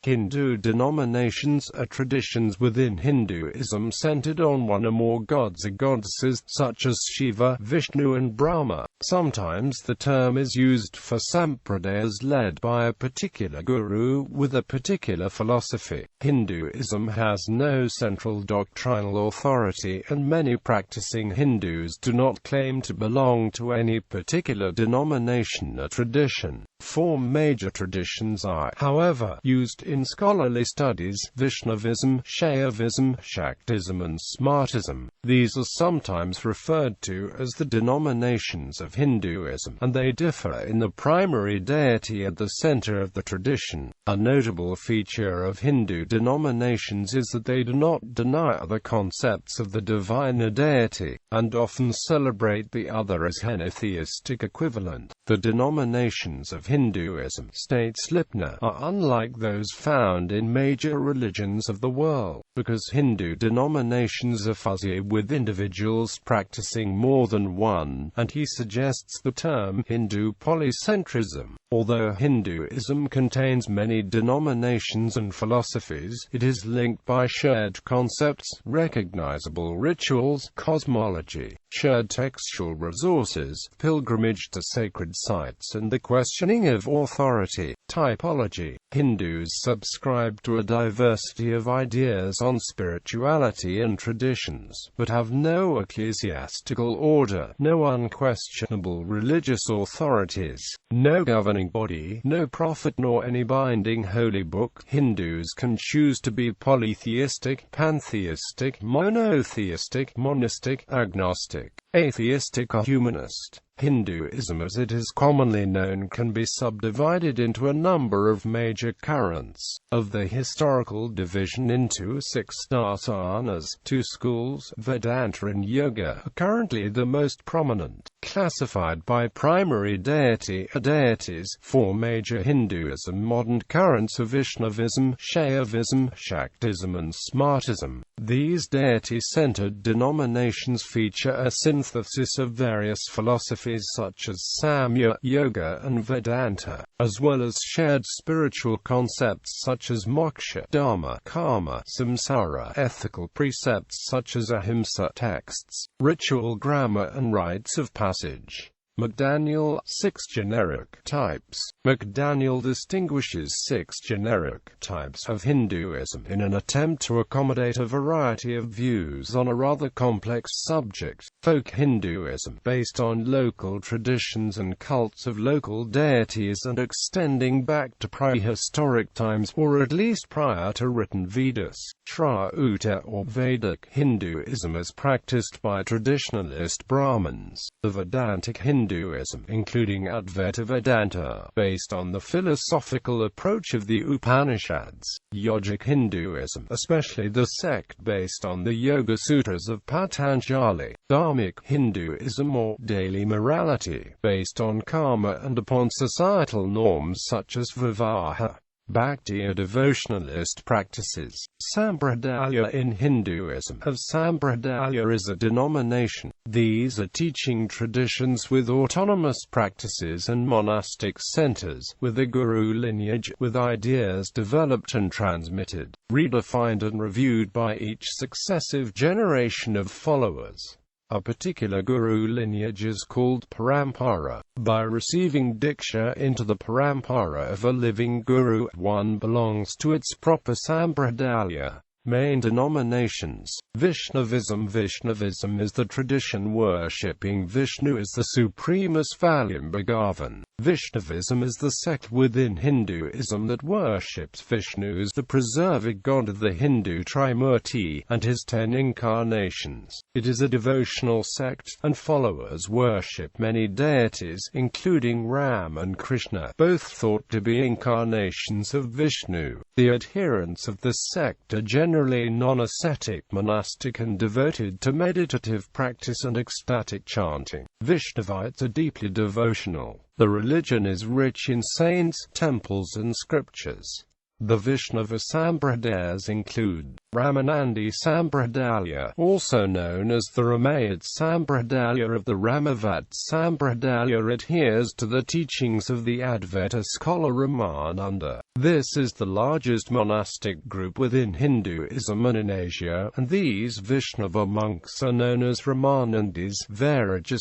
Hindu denominations are traditions within Hinduism centered on one or more gods or goddesses, such as Shiva, Vishnu and Brahma. Sometimes the term is used for sampradayas led by a particular guru with a particular philosophy. Hinduism has no central doctrinal authority, and many practicing Hindus do not claim to belong to any particular denomination or tradition. Four major traditions are, however, used in scholarly studies: Vaishnavism, Shaivism, Shaktism and Smartism. These are sometimes referred to as the denominations of Hinduism, and they differ in the primary deity at the center of the tradition. A notable feature of Hindu denominations is that they do not deny the concepts of the divine or deity, and often celebrate the other as henotheistic equivalent. The denominations of Hinduism, states Lipner, are unlike those found in major religions of the world, because Hindu denominations are fuzzy with individuals practicing more than one, and he suggests the term Hindu polycentrism. Although Hinduism contains many denominations and philosophies, it is linked by shared concepts, recognizable rituals, cosmology, shared textual resources, pilgrimage to sacred sites, and the questioning of authority. Typology. Hindus subscribe to a diversity of ideas on spirituality and traditions, but have no ecclesiastical order, no unquestionable religious authorities, no governing body, no prophet nor any binding holy book. Hindus can choose to be polytheistic, pantheistic, monotheistic, monistic, agnostic, atheistic or humanist. Hinduism, as it is commonly known, can be subdivided into a number of major currents. Of the historical division into 6 darsanas, 2 schools, Vedanta and Yoga, are currently the most prominent. Classified by primary deity or deities, 4 major Hinduism modern currents are Vaishnavism, Shaivism, Shaktism and Smartism. These deity-centered denominations feature a synthesis of various philosophies such as Samkhya, Yoga and Vedanta, as well as shared spiritual concepts such as moksha, dharma, karma, samsara, ethical precepts such as ahimsa, texts, ritual grammar and rites of passage. McDaniel, 6 generic types. McDaniel distinguishes 6 generic types of Hinduism in an attempt to accommodate a variety of views on a rather complex subject. Folk Hinduism, based on local traditions and cults of local deities and extending back to prehistoric times, or at least prior to written Vedas. Shrauta or Vedic Hinduism is practiced by traditionalist Brahmins. The Vedantic Hinduism, including Advaita Vedanta, based on the philosophical approach of the Upanishads. Yogic Hinduism, especially the sect based on the Yoga Sutras of Patanjali. Dharmic Hinduism, or daily morality, based on karma and upon societal norms such as vivaha. Bhakti are devotionalist practices. Sampradaya in Hinduism. Of Sampradaya is a denomination. These are teaching traditions with autonomous practices and monastic centers, with a guru lineage, with ideas developed and transmitted, redefined and reviewed by each successive generation of followers. A particular guru lineage is called parampara. By receiving diksha into the parampara of a living guru, one belongs to its proper sampradaya. Main denominations. Vaishnavism. Vaishnavism is the tradition worshipping Vishnu as the supremus Valyam Bhagavan. Vaishnavism is the sect within Hinduism that worships Vishnu as the preserver god of the Hindu Trimurti, and his 10 incarnations. It is a devotional sect, and followers worship many deities, including Ram and Krishna, both thought to be incarnations of Vishnu. The adherents of this sect are generally non-ascetic, monastic and devoted to meditative practice and ecstatic chanting. Vaishnavites are deeply devotional. The religion is rich in saints, temples and scriptures. The Vaishnava sampradayas include Ramanandi Sampradaya, also known as the Ramayat Sampradaya of the Ramavat Sampradaya, adheres to the teachings of the Advaita scholar Ramananda. This is the largest monastic group within Hinduism and in Asia, and these Vaishnava monks are known as Ramanandis. Vairagya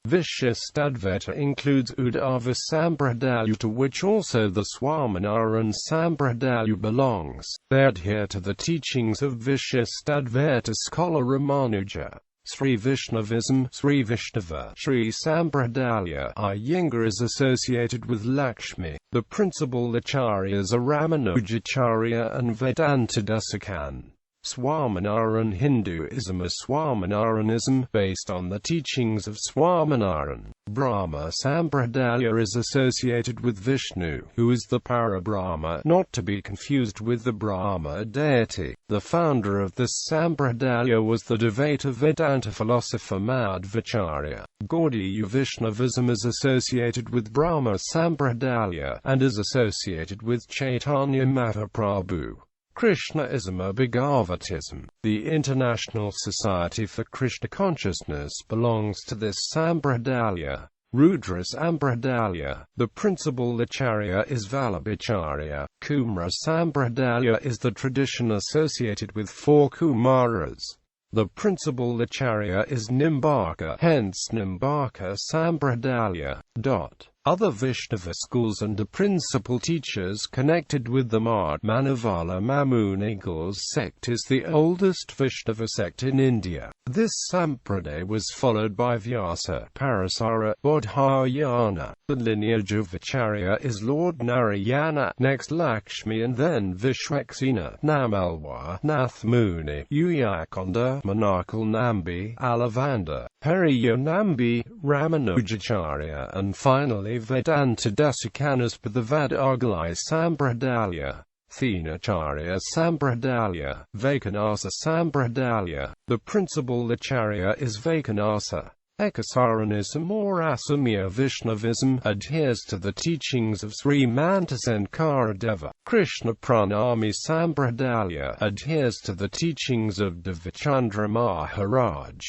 Vishishtadvaita includes Uddhava Sampradaya, to which also the Swaminarayan Sampradaya belongs. They adhere to the teachings of Vishishtadvaita scholar Ramanuja. Sri Vaishnavism, Sri Vaishnava, Sri Sampradaya, Iyengar is associated with Lakshmi. The principal acharyas are Ramanujacharya and Vedanta Dasikan. Swaminarayan Hinduism is Swaminarayanism, based on the teachings of Swaminarayan. Brahma Sampradaya is associated with Vishnu, who is the Parabrahma, not to be confused with the Brahma deity. The founder of this Sampradaya was the Dvaita Vedanta philosopher Madhvacharya. Gaudiya Vaishnavism is associated with Brahma Sampradaya, and is associated with Chaitanya Mahaprabhu. Krishnaism or Bhagavatism. The International Society for Krishna Consciousness belongs to this Sampradaya. Rudra Sampradaya. The principal acharya is Vallabhacharya. Kumara Sampradaya is the tradition associated with 4 Kumaras. The principal acharya is Nimbaka, hence Nimbaka Sampradaya. Other Vaishnava schools and the principal teachers connected with the Manavala Mamunigal sect is the oldest Vaishnava sect in India. This sampradaya was followed by Vyasa, Parasara, Bodhayana. The lineage of Acharya is Lord Narayana, next Lakshmi and then Vishwaksena, Namalwa, Nathmuni, Uyakonda, Manakal Nambi, Alavanda, Periyo Nambi, Ramanujacharya, and finally Vedanta Dasikanas per the Vadagalai Sampradaya. Thenacharya Sampradaya, Vaikanasa Sampradaya. The principal acharya is Vaikanasa. Ekasaranism or Asamya Vaishnavism adheres to the teachings of Sri Mantasankaradeva. Krishna Pranami Sampradaya adheres to the teachings of Devachandra Maharaj.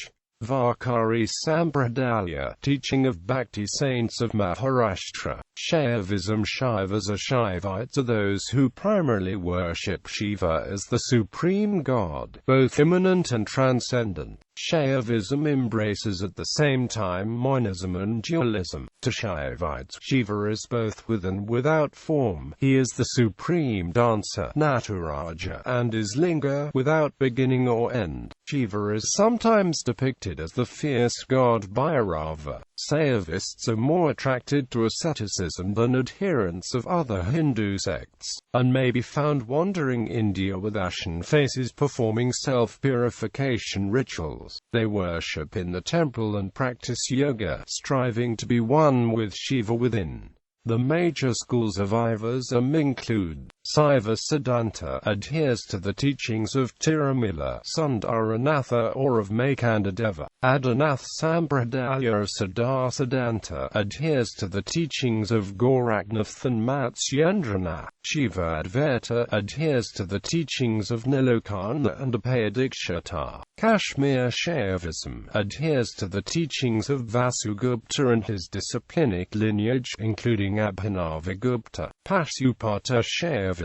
Varkari Sampradaya, teaching of Bhakti saints of Maharashtra. Shaivism. Shaivas or Shaivites are those who primarily worship Shiva as the supreme god, both immanent and transcendent. Shaivism embraces at the same time monism and dualism. To Shaivites, Shiva is both with and without form. He is the supreme dancer, Nataraja, and is linga, without beginning or end. Shiva is sometimes depicted as the fierce god Bhairava. Shaivists are more attracted to asceticism than adherents of other Hindu sects, and may be found wandering India with ashen faces performing self-purification rituals. They worship in the temple and practice yoga, striving to be one with Shiva within. The major schools of Shaivism include Saiva Siddhanta, adheres to the teachings of Tirumala Sundaranatha or of Makandadeva. Adanath Sampradaya of Siddhasiddhanta adheres to the teachings of Goraknath and Matsyendranath. Shiva Advaita adheres to the teachings of Nilokana and Abhayadikshata. Kashmir Shaivism adheres to the teachings of Vasugupta and his disciplinic lineage, including Abhinavagupta. Pasupata Shaivism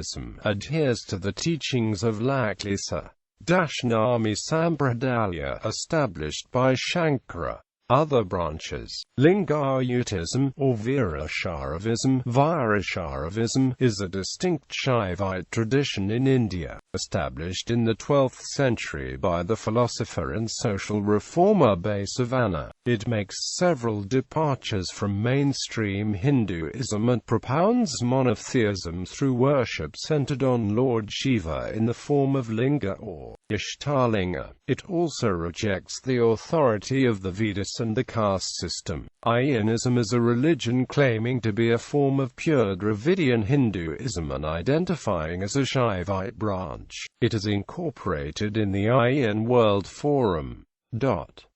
adheres to the teachings of Laklisa. Dashnami Sampradaya, established by Shankara. Other branches. Lingayutism, or Virasharavism. Virasharavism is a distinct Shaivite tradition in India, established in the 12th century by the philosopher and social reformer Basavana. It makes several departures from mainstream Hinduism and propounds monotheism through worship centered on Lord Shiva in the form of linga or Ishtalinga. It also rejects the authority of the Vedas and the caste system. Jainism is a religion claiming to be a form of pure Dravidian Hinduism and identifying as a Shaivite branch. It is incorporated in the Jain World Forum.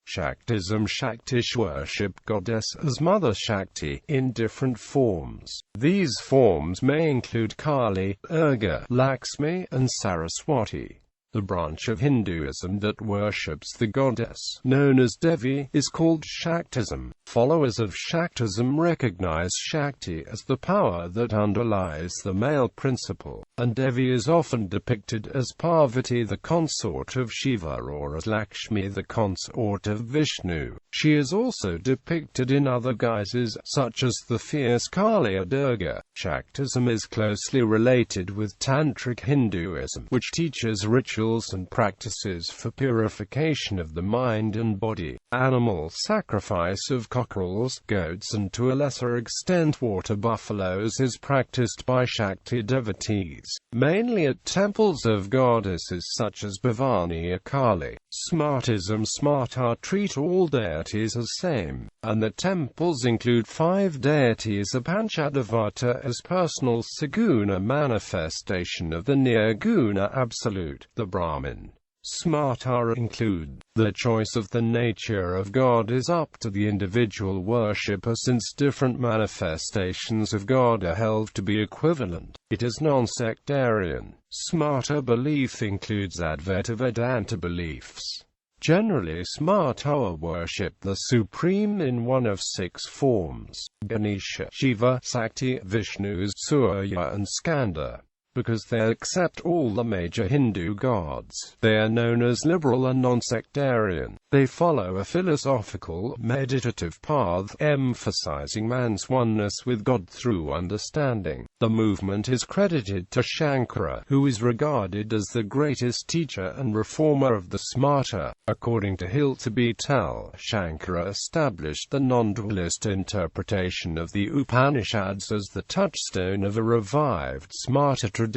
Shaktism. Shaktish worship goddess as Mother Shakti, in different forms. These forms may include Kali, Durga, Lakshmi, and Saraswati. The branch of Hinduism that worships the goddess, known as Devi, is called Shaktism. Followers of Shaktism recognize Shakti as the power that underlies the male principle, and Devi is often depicted as Parvati, the consort of Shiva, or as Lakshmi, the consort of Vishnu. She is also depicted in other guises, such as the fierce Kali or Durga. Shaktism is closely related with Tantric Hinduism, which teaches rituals and practices for purification of the mind and body. Animal sacrifice of cockerels, goats, and to a lesser extent water buffaloes is practiced by Shakti devotees, mainly at temples of goddesses such as Bhavani or Kali. Smartism. Smarta treat all deities as same, and the temples include 5 deities of Panchadevata as personal saguna manifestation of the nirguna absolute, the Brahman. Smarta include the choice of the nature of God is up to the individual worshipper, since different manifestations of God are held to be equivalent. It is non-sectarian. Smarta belief includes Advaita Vedanta beliefs. Generally, Smarta worship the Supreme in one of 6 forms: Ganesha, Shiva, Sakti, Vishnu, Surya, and Skanda. Because they accept all the major Hindu gods, they are known as liberal and non-sectarian. They follow a philosophical, meditative path, emphasizing man's oneness with God through understanding. The movement is credited to Shankara, who is regarded as the greatest teacher and reformer of the Smarta. According to Hilton, Shankara established the non-dualist interpretation of the Upanishads as the touchstone of a revived Smarta tradition.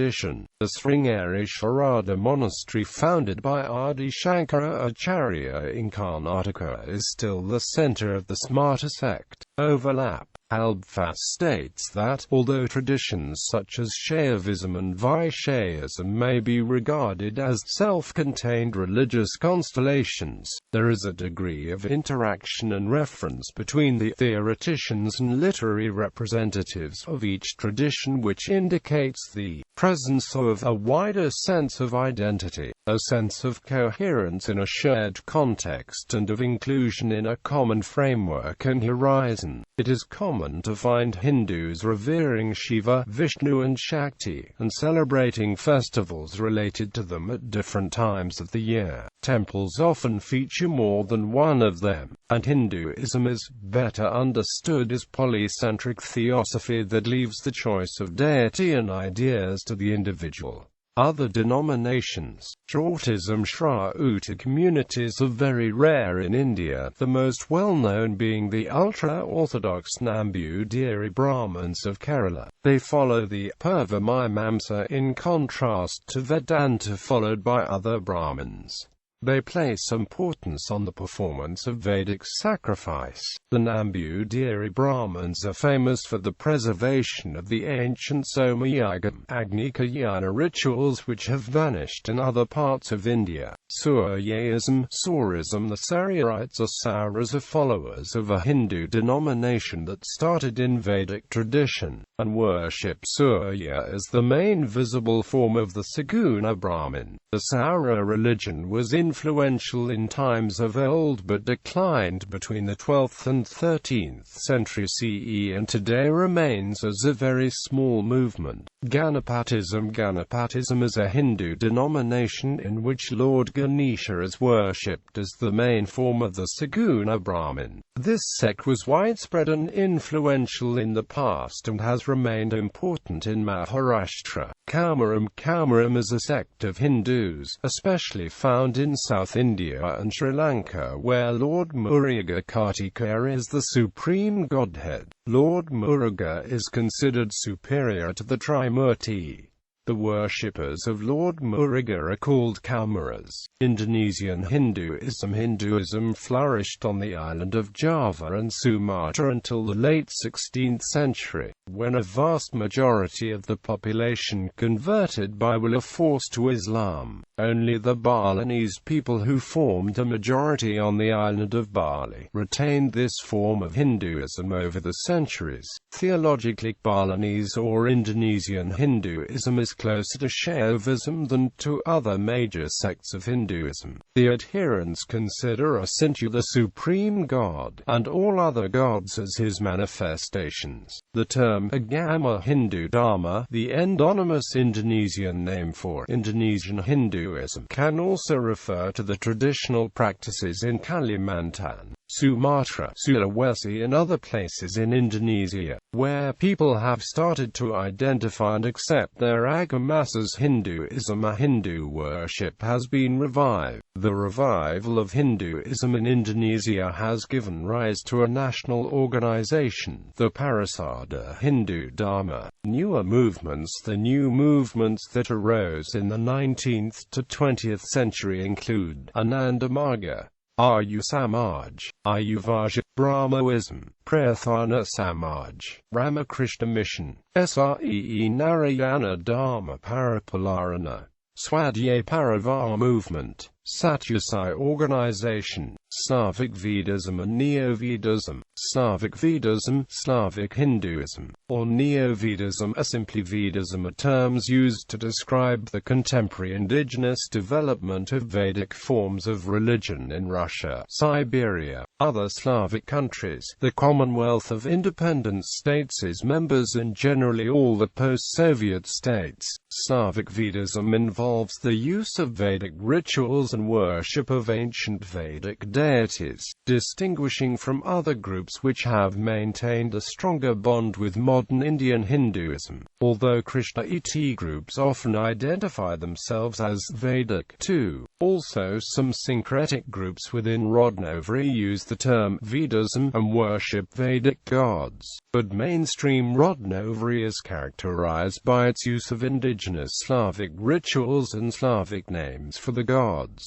The Sringeri Sharada monastery, founded by Adi Shankara Acharya in Karnataka, is still the center of the Smarta sect. Overlap. Albfast states that, although traditions such as Shaivism and Vaishnavism may be regarded as self-contained religious constellations, there is a degree of interaction and reference between the theoreticians and literary representatives of each tradition, which indicates the presence of a wider sense of identity, a sense of coherence in a shared context, and of inclusion in a common framework and horizon. It is common to find Hindus revering Shiva, Vishnu and Shakti, and celebrating festivals related to them at different times of the year. Temples often feature more than one of them, and Hinduism is better understood as polycentric theosophy that leaves the choice of deity and ideas to the individual. Other denominations. Shortism. Shrauta communities are very rare in India, the most well-known being the ultra-orthodox Nambudiri Brahmins of Kerala. They follow the Purva-Mimamsa in contrast to Vedanta, followed by other Brahmins. They place importance on the performance of Vedic sacrifice. The Nambudiri Brahmins are famous for the preservation of the ancient Somayagam, Agnikayana rituals which have vanished in other parts of India. Suryaism. Saurism. The Saurites or Sauras are followers of a Hindu denomination that started in Vedic tradition, and worship Surya as the main visible form of the Saguna Brahman. The Saura religion was influential in times of old but declined between the 12th and 13th century CE, and today remains as a very small movement. Ganapatism. Ganapatism is a Hindu denomination in which Lord Ganesha is worshipped as the main form of the Saguna Brahman. This sect was widespread and influential in the past and has remained important in Maharashtra. Kaumaram. Kaumaram is a sect of Hindus, especially found in South India and Sri Lanka, where Lord Muruga Kartikeya is the supreme godhead. Lord Muruga is considered superior to the Trimurti. The worshippers of Lord Muruga are called Kaumaras. Indonesian Hinduism. Hinduism flourished on the island of Java and Sumatra until the late 16th century, when a vast majority of the population converted by will or force to Islam. Only the Balinese people, who formed a majority on the island of Bali, retained this form of Hinduism over the centuries. Theologically, Balinese or Indonesian Hinduism is closer to Shaivism than to other major sects of Hinduism. The adherents consider a Sintu the supreme god, and all other gods as his manifestations. The term Agama Hindu Dharma, the endonymous Indonesian name for Indonesian Hinduism, can also refer to the traditional practices in Kalimantan, Sumatra, Sulawesi and other places in Indonesia, where people have started to identify and accept their agamas as Hinduism. A Hindu worship has been revived. The revival of Hinduism in Indonesia has given rise to a national organization, the Parasada Hindu Dharma. Newer movements. The new movements that arose in the 19th to 20th century include Ananda Marga, Arya Samaj, Ayurveda, Brahmaism, Prathana Samaj, Ramakrishna Mission, Sree Narayana Dharma Parapalarana, Swadhyay Parivar Movement, Satyasai Organization, Slavic Vedism and Neo-Vedism. Slavic Vedism, Slavic Hinduism, or Neo-Vedism are simply Vedism, are terms used to describe the contemporary indigenous development of Vedic forms of religion in Russia, Siberia, other Slavic countries, the Commonwealth of Independent States, its members, and generally all the post-Soviet states. Slavic Vedism involves the use of Vedic rituals and worship of ancient Vedic deities, distinguishing from other groups which have maintained a stronger bond with modern Indian Hinduism. Although Krishna-et groups often identify themselves as Vedic too, also some syncretic groups within Rodnovery use the term Vedism and worship Vedic gods, but mainstream Rodnovery is characterized by its use of indigenous Slavic rituals and Slavic names for the gods.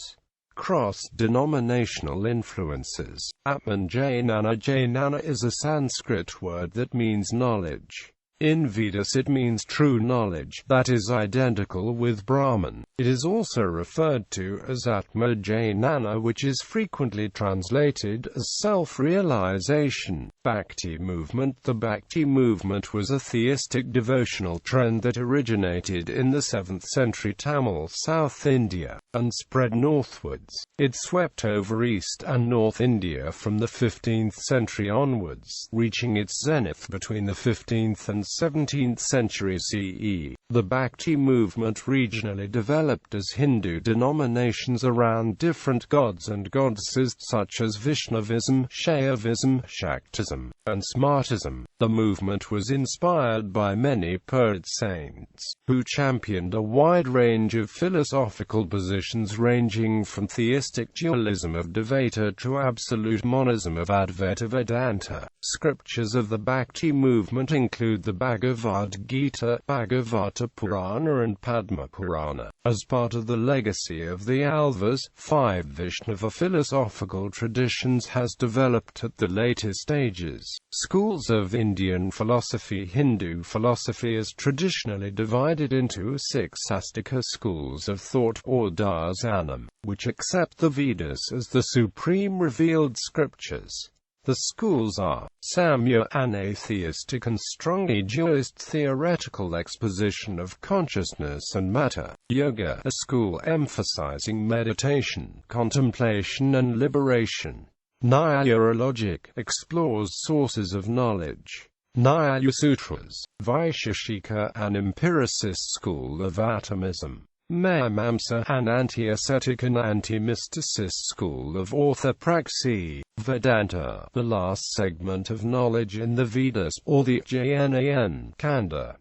Cross-denominational influences. Atman Jnana. Jnana is a Sanskrit word that means knowledge. In Vedas it means true knowledge, that is identical with Brahman. It is also referred to as Atma Jnana, which is frequently translated as self-realization. Bhakti Movement. The Bhakti Movement was a theistic devotional trend that originated in the 7th century Tamil South India, and spread northwards. It swept over East and North India from the 15th century onwards, reaching its zenith between the 15th and 17th century CE. The Bhakti movement regionally developed as Hindu denominations around different gods and goddesses such as Vaishnavism, Shaivism, Shaktism, and Smartism. The movement was inspired by many poet-saints, who championed a wide range of philosophical positions ranging from theistic dualism of Dvaita to absolute monism of Advaita Vedanta. Scriptures of the Bhakti movement include the Bhagavad Gita, Bhagavata Purana and Padma Purana. As part of the legacy of the Alvas, 5 Vaishnava philosophical traditions has developed at the later stages. Schools of Indian philosophy. Hindu philosophy is traditionally divided into 6 Astika schools of thought, or Darsanam, which accept the Vedas as the supreme revealed scriptures. The schools are Samya, an atheistic and strongly dualist theoretical exposition of consciousness and matter; Yoga, a school emphasizing meditation, contemplation and liberation; Nyaya, logic, explores sources of knowledge; Nyaya Sutras; Vaisheshika, an empiricist school of atomism; Mimamsa, an anti-ascetic and anti-mysticist school of orthopraxy; Vedanta, the last segment of knowledge in the Vedas, or the Jnan Kanda.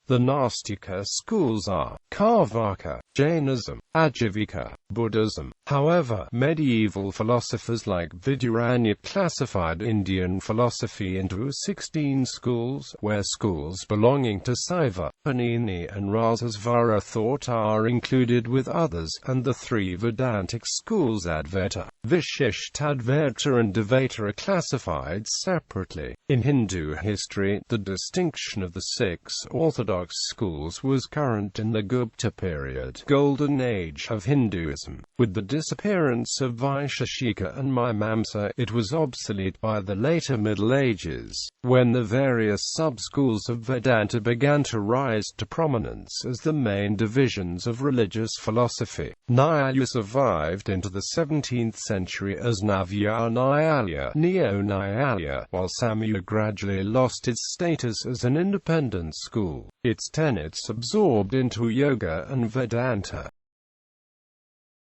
The Nastika schools are Karvaka, Jainism, Ajivika, Buddhism. However, medieval philosophers like Viduranya classified Indian philosophy into 16 schools, where schools belonging to Saiva, Panini and Rasasvara thought are included with others, and the 3 Vedantic schools Advaita, Vishishtadvaita and Dvaita are classified separately. In Hindu history, the distinction of the 6 orthodox schools was current in the Gupta period, Golden Age. age of Hinduism. With the disappearance of Vaisheshika and Mimamsa, it was obsolete by the later Middle Ages, when the various sub-schools of Vedanta began to rise to prominence as the main divisions of religious philosophy. Nyaya survived into the 17th century as Navya Nyaya, Neo-Nyaya, while Samkhya gradually lost its status as an independent school, its tenets absorbed into Yoga and Vedanta.